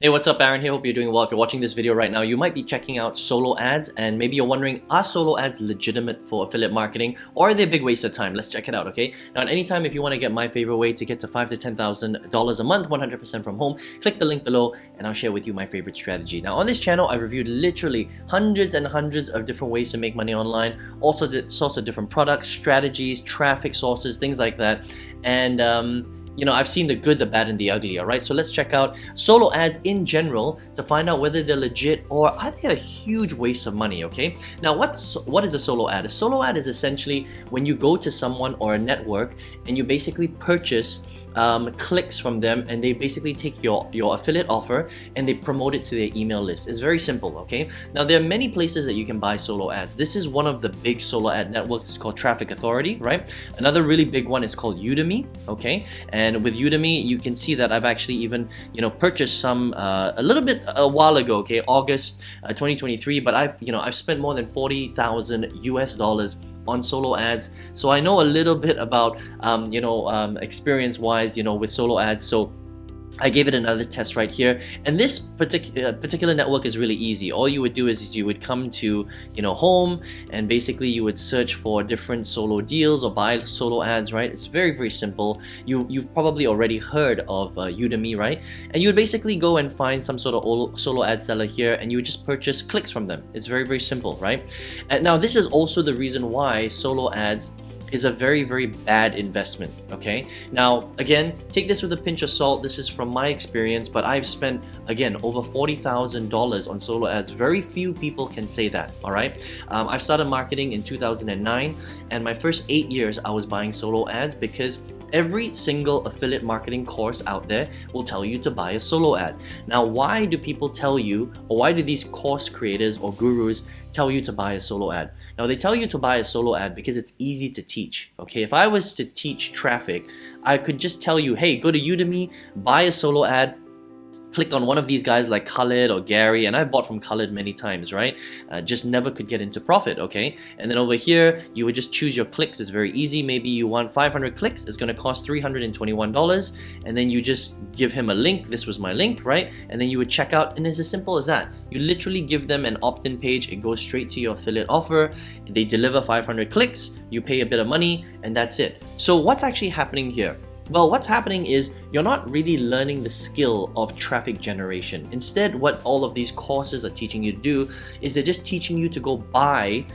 Hey, what's up? Aaron here. Hope you're doing well. If you're watching this video right now, you might be checking out solo ads, and maybe you're wondering, are solo ads legitimate for affiliate marketing, or are they a big waste of time? Let's check it out, okay? Now, at any time, if you want to get my favorite way to get to $5,000 to $10,000 a month, 100% from home, click the link below, and I'll share with you my favorite strategy. Now, on this channel, I've reviewed literally hundreds and hundreds of different ways to make money online, also sorts of different products, strategies, traffic sources, things like that, and I've seen the good, the bad, and the ugly, alright? So let's check out solo ads in general to find out whether they're legit or are they a huge waste of money, okay? Now, what is a solo ad? A solo ad is essentially when you go to someone or a network and you basically purchase clicks from them, and they basically take your affiliate offer and they promote it to their email list. It's very simple, okay? Now, there are many places that you can buy solo ads. This is one of the big solo ad networks. It's called Traffic Authority, right? Another really big one is called Udemy, okay? And with Udemy, you can see that I've actually even purchased some a little bit a while ago, okay, August 2023, but I've spent more than $40,000 on solo ads, so I know a little bit about experience wise with solo ads. So I gave it another test right here, and this particular network is really easy. All you would do is you would come to home, and basically you would search for different solo deals or buy solo ads, right? It's very, very simple. You've probably already heard of Udemy, right? And you would basically go and find some sort of solo ad seller here, and you would just purchase clicks from them. It's very, very simple, right? And now this is also the reason why solo ads is a very, very bad investment, okay? Now, again, take this with a pinch of salt. This is from my experience, but I've spent, again, over $40,000 on solo ads. Very few people can say that, all right? I've started marketing in 2009, and my first 8 years, I was buying solo ads because every single affiliate marketing course out there will tell you to buy a solo ad. Now, why do people tell you, or why do these course creators or gurus tell you to buy a solo ad? Now, they tell you to buy a solo ad because it's easy to teach, okay? If I was to teach traffic, I could just tell you, hey, go to Udemy, buy a solo ad, click on one of these guys like Khaled or Gary, and I've bought from Khaled many times, right? Just never could get into profit, okay? And then over here, you would just choose your clicks. It's very easy. Maybe you want 500 clicks. It's gonna cost $321, and then you just give him a link. This was my link, right? And then you would check out, and it's as simple as that. You literally give them an opt-in page. It goes straight to your affiliate offer. They deliver 500 clicks. You pay a bit of money, and that's it. So what's actually happening here? Well, what's happening is you're not really learning the skill of traffic generation. Instead, what all of these courses are teaching you to do is they're just teaching you to go buy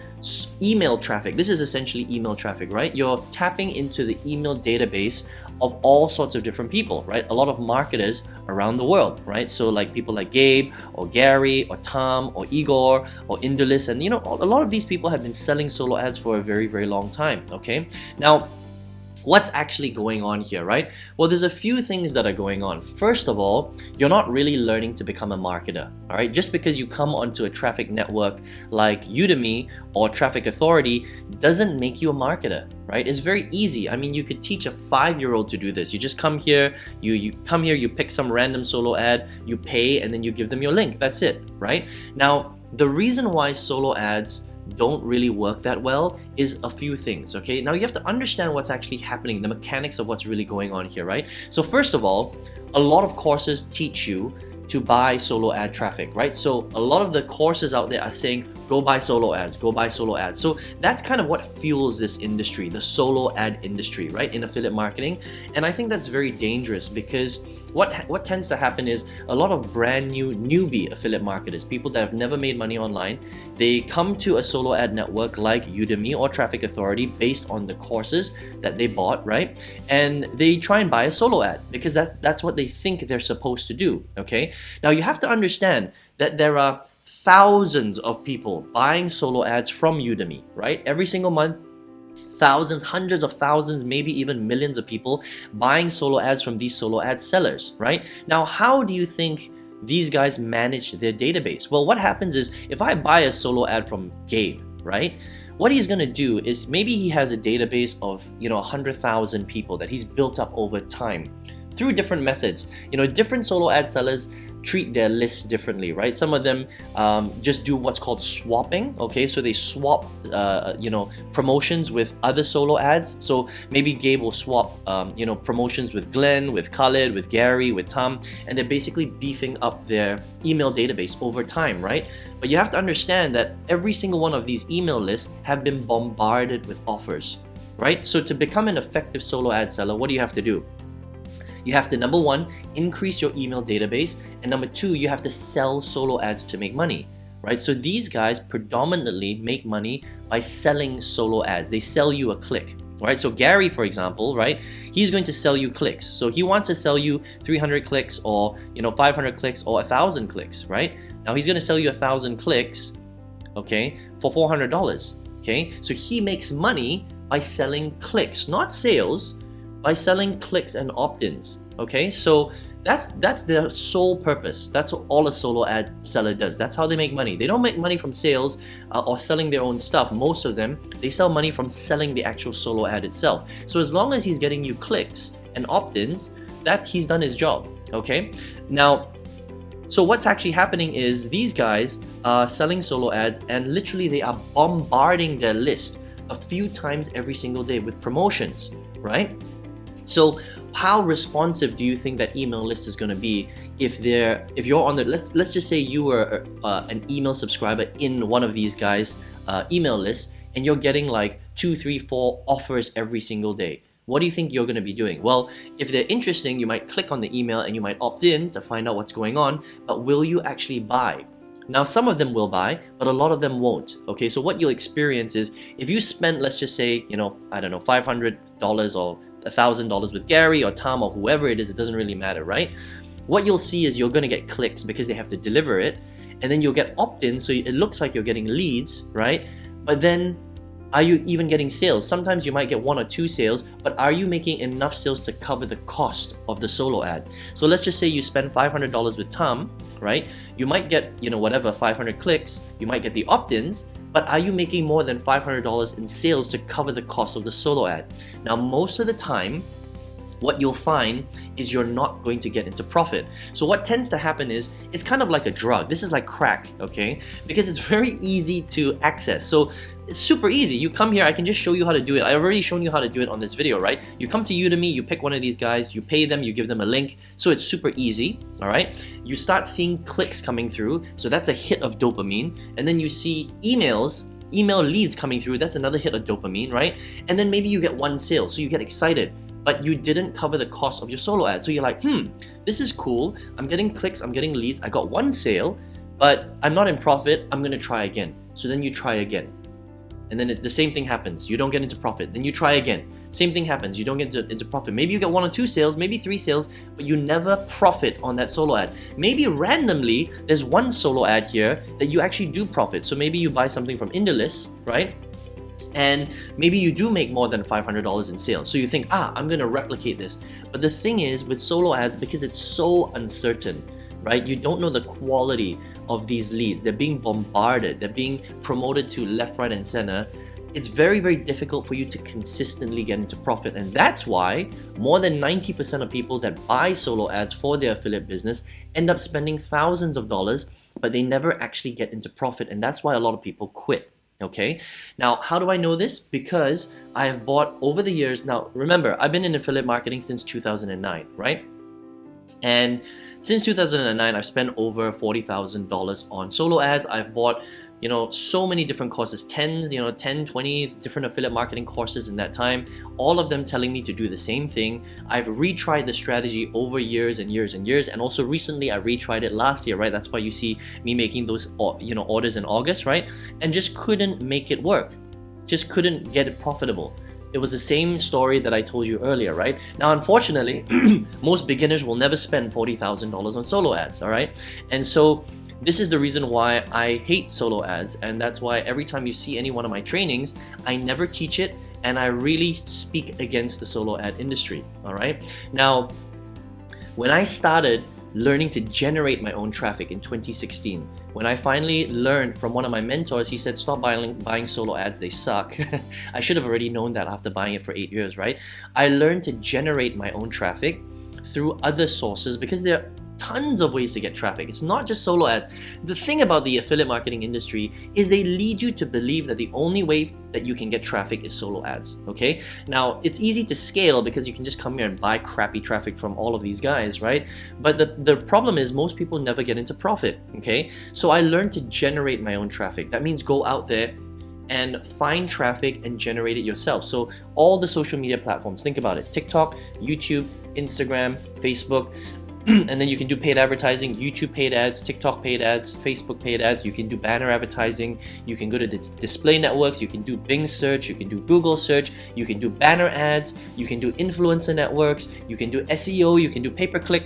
email traffic. This is essentially email traffic, right? You're tapping into the email database of all sorts of different people, right? A lot of marketers around the world, right? So like people like Gabe or Gary or Tom or Igor or Indulis, and a lot of these people have been selling solo ads for a very, very long time, okay? Now, what's actually going on here, right? Well, there's a few things that are going on. First of all, you're not really learning to become a marketer, all right? Just because you come onto a traffic network like Udemy or Traffic Authority doesn't make you a marketer, right? It's very easy. I mean, you could teach a 5-year-old to do this. You just come here, you come here, you pick some random solo ad, you pay, and then you give them your link. That's it, right? Now, the reason why solo ads don't really work that well is a few things, okay? Now, you have to understand what's actually happening, the mechanics of what's really going on here, right? So first of all, a lot of courses teach you to buy solo ad traffic, right? So a lot of the courses out there are saying, go buy solo ads, go buy solo ads. So that's kind of what fuels this industry, the solo ad industry, right, in affiliate marketing. And I think that's very dangerous because what tends to happen is a lot of brand new newbie affiliate marketers, people that have never made money online, they come to a solo ad network like Udemy or Traffic Authority based on the courses that they bought, right? And they try and buy a solo ad because that's what they think they're supposed to do, okay? Now, you have to understand that there are thousands of people buying solo ads from Udemy, right? Every single month, thousands, hundreds of thousands, maybe even millions of people buying solo ads from these solo ad sellers, right? Now, how do you think these guys manage their database? Well, what happens is if I buy a solo ad from Gabe, right? What he's gonna do is maybe he has a database of 100,000 people that he's built up over time through different methods. Different solo ad sellers treat their lists differently, right? Some of them just do what's called swapping, okay? So they swap, promotions with other solo ads. So maybe Gabe will swap, promotions with Glenn, with Khalid, with Gary, with Tom, and they're basically beefing up their email database over time, right? But you have to understand that every single one of these email lists have been bombarded with offers, right? So to become an effective solo ad seller, what do you have to do? You have to, number one, increase your email database, and number two, you have to sell solo ads to make money, right? So these guys predominantly make money by selling solo ads. They sell you a click, right? So Gary, for example, right, he's going to sell you clicks. So he wants to sell you 300 clicks or 500 clicks or 1,000 clicks, right? Now he's going to sell you 1,000 clicks, okay, for $400, okay? So he makes money by selling clicks, not sales, by selling clicks and opt-ins, okay? So that's their sole purpose. That's all a solo ad seller does. That's how they make money. They don't make money from sales or selling their own stuff. Most of them, they sell money from selling the actual solo ad itself. So as long as he's getting you clicks and opt-ins, that he's done his job, okay? Now, so what's actually happening is these guys are selling solo ads, and literally they are bombarding their list a few times every single day with promotions, right? So how responsive do you think that email list is going to be if you're on the, let's just say you were an email subscriber in one of these guys email lists, and you're getting like 2, 3, 4 offers every single day. What do you think you're going to be doing? Well, if they're interesting, you might click on the email and you might opt in to find out what's going on, but will you actually buy? Now, some of them will buy, but a lot of them won't. Okay, so what you'll experience is if you spend, let's just say, I don't know, $500 or $1,000 with Gary or Tom or whoever it is, it doesn't really matter, right? What you'll see is you're going to get clicks because they have to deliver it, and then you'll get opt-in, so it looks like you're getting leads, right? But then, are you even getting sales? Sometimes you might get 1 or 2 sales, but are you making enough sales to cover the cost of the solo ad? So let's just say you spend $500 with Tom, right? You might get, 500 clicks, you might get the opt-ins, but are you making more than $500 in sales to cover the cost of the solo ad? Now, most of the time, what you'll find is you're not going to get into profit. So what tends to happen is it's kind of like a drug. This is like crack, okay? Because it's very easy to access. So it's super easy. You come here, I can just show you how to do it. I've already shown you how to do it on this video, right? You come to Udemy, you pick one of these guys, you pay them, you give them a link. So it's super easy, all right? You start seeing clicks coming through. So that's a hit of dopamine. And then you see email leads coming through. That's another hit of dopamine, right? And then maybe you get 1 sale. So you get excited, but you didn't cover the cost of your solo ad. So you're like, this is cool. I'm getting clicks, I'm getting leads. I got 1 sale, but I'm not in profit. I'm gonna try again. So then you try again. And then the same thing happens. You don't get into profit. Then you try again. Same thing happens. You don't get into profit. Maybe you get 1 or 2 sales, maybe 3 sales, but you never profit on that solo ad. Maybe randomly, there's 1 solo ad here that you actually do profit. So maybe you buy something from Indolist, right? And maybe you do make more than $500 in sales. So you think, I'm gonna replicate this. But the thing is, with solo ads, because it's so uncertain, right? You don't know the quality of these leads. They're being bombarded. They're being promoted to left, right, and center. It's very, very difficult for you to consistently get into profit. And that's why more than 90% of people that buy solo ads for their affiliate business end up spending thousands of dollars, but they never actually get into profit. And that's why a lot of people quit. Okay, now how do I know this? Because I have bought over the years. Now remember, I've been in affiliate marketing since 2009, right? And since 2009, I've spent over $40,000 on solo ads. I've bought, so many different courses, 10, 20 different affiliate marketing courses in that time, all of them telling me to do the same thing. I've retried the strategy over years and years and years, and also recently I retried it last year, right? That's why you see me making those, orders in August, right? And just couldn't make it work. Just couldn't get it profitable. It was the same story that I told you earlier, right? Now, unfortunately, most beginners will never spend $40,000 on solo ads, all right? And so this is the reason why I hate solo ads, and that's why every time you see any one of my trainings, I never teach it, and I really speak against the solo ad industry, all right? Now, when I started learning to generate my own traffic in 2016, when I finally learned from one of my mentors, he said, stop buying solo ads, they suck. I should have already known that after buying it for 8 years, right? I learned to generate my own traffic through other sources because tons of ways to get traffic. It's not just solo ads. The thing about the affiliate marketing industry is they lead you to believe that the only way that you can get traffic is solo ads, okay? Now, it's easy to scale because you can just come here and buy crappy traffic from all of these guys, right? But the problem is most people never get into profit, okay? So I learned to generate my own traffic. That means go out there and find traffic and generate it yourself. So all the social media platforms, think about it: TikTok, YouTube, Instagram, Facebook, and then you can do paid advertising, YouTube paid ads, TikTok paid ads, Facebook paid ads. You can do banner advertising. You can go to display networks. You can do Bing search. You can do Google search. You can do banner ads. You can do influencer networks. You can do SEO. You can do pay-per-click.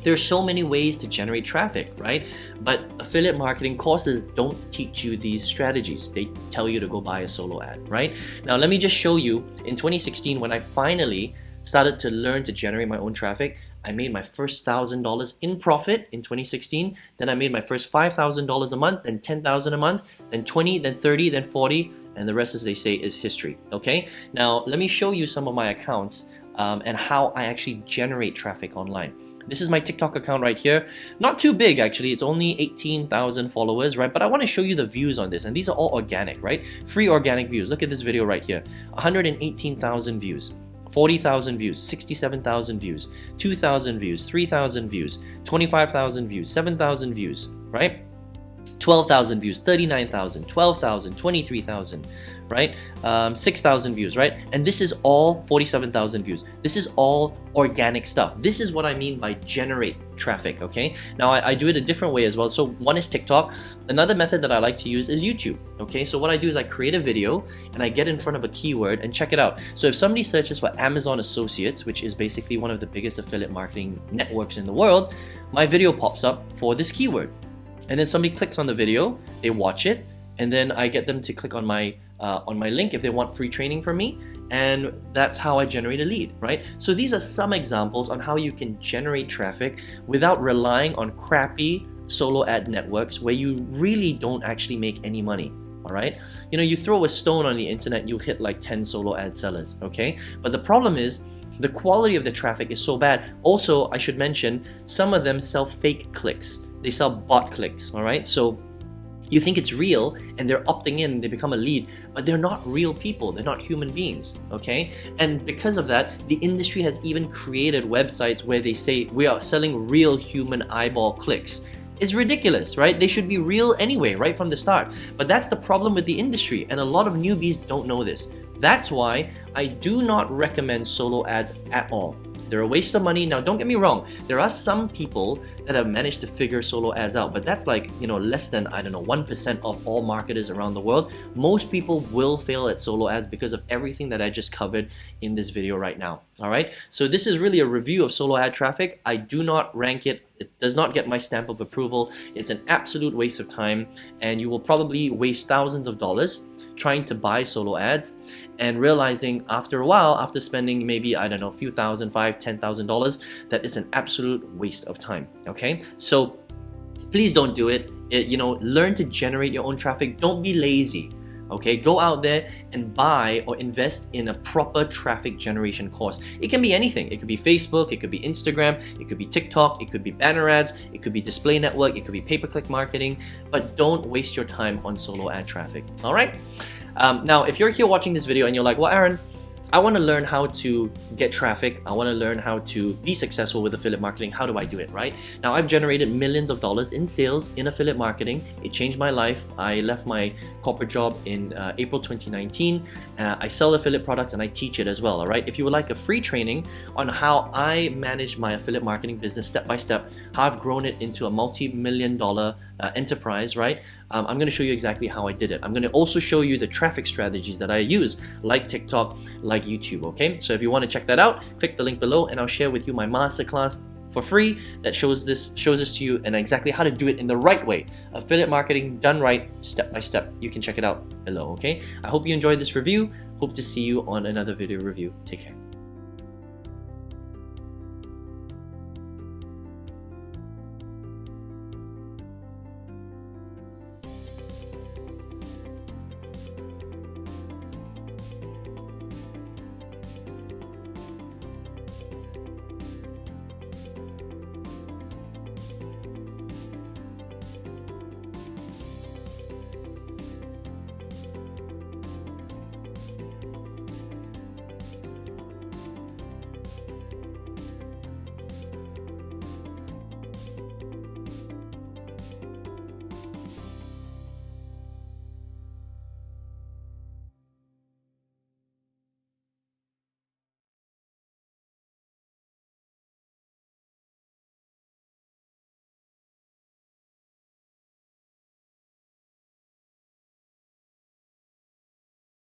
There's so many ways to generate traffic, right? But affiliate marketing courses don't teach you these strategies. They tell you to go buy a solo ad, right? Now, let me just show you. In 2016, when I finally started to learn to generate my own traffic, I made my first $1,000 in profit in 2016. Then I made my first $5,000 a month, then $10,000 a month, then 20, then 30, then 40, and the rest, as they say, is history, okay? Now, let me show you some of my accounts and how I actually generate traffic online. This is my TikTok account right here. Not too big, actually. It's only 18,000 followers, right? But I want to show you the views on this, and these are all organic, right? Free organic views. Look at this video right here. 118,000 views. 40,000 views, 67,000 views, 2,000 views, 3,000 views, 25,000 views, 7,000 views, right? 12,000 views, 39,000, 12,000, 23,000, right? 6,000 views, right? And this is all 47,000 views. This is all organic stuff. This is what I mean by generate traffic, okay? Now, I do it a different way as well. So one is TikTok. Another method that I like to use is YouTube, okay? So what I do is I create a video and I get in front of a keyword and check it out. So if somebody searches for Amazon Associates, which is basically one of the biggest affiliate marketing networks in the world, my video pops up for this keyword. And then somebody clicks on the video, they watch it, and then I get them to click on my link if they want free training from me, and that's how I generate a lead, right? So these are some examples on how you can generate traffic without relying on crappy solo ad networks where you really don't actually make any money. All right, you know, you throw a stone on the internet, you hit like 10 solo ad sellers, okay? But the problem is the quality of the traffic is so bad. Also, I should mention, some of them sell fake clicks. They sell bot clicks, all right? So you think it's real and they're opting in, they become a lead, but they're not real people. They're not human beings, okay? And because of that, the industry has even created websites where they say we are selling real human eyeball clicks. It's ridiculous, right? They should be real anyway, right from the start. But that's the problem with the industry, and a lot of newbies don't know this. That's why I do not recommend solo ads at all. They're a waste of money. Now, don't get me wrong. There are some people that have managed to figure solo ads out, but that's like, you know, less than, I don't know, 1% of all marketers around the world. Most people will fail at solo ads because of everything that I just covered in this video right now. All right. So this is really a review of solo ad traffic. I do not rank it. It does not get my stamp of approval. It's an absolute waste of time, and you will probably waste thousands of dollars trying to buy solo ads and realizing after a while, after spending maybe, I don't know, a few thousand, $5,000, $10,000, that it's an absolute waste of time, okay? So please don't do it. You know, learn to generate your own traffic. Don't be lazy. Okay, go out there and buy or invest in a proper traffic generation course. It can be anything. It could be Facebook, it could be Instagram, it could be TikTok, it could be banner ads, it could be display network, it could be pay-per-click marketing, but don't waste your time on solo ad traffic. All right? Now, if you're here watching this video and you're like, well, Aaron, I want to learn how to get traffic. I want to learn how to be successful with affiliate marketing. How do I do it, right? Now, I've generated millions of dollars in sales in affiliate marketing. It changed my life. I left my corporate job in April 2019. I sell affiliate products and I teach it as well, all right? If you would like a free training on how I manage my affiliate marketing business step by step, how I've grown it into a multi-million-dollar enterprise, right? I'm going to show you exactly how I did it. I'm going to also show you the traffic strategies that I use, like TikTok, like YouTube, okay? So if you want to check that out, click the link below and I'll share with you my masterclass for free that shows this to you and exactly how to do it in the right way. Affiliate marketing done right, step by step. You can check it out below, okay? I hope you enjoyed this review. Hope to see you on another video review. Take care.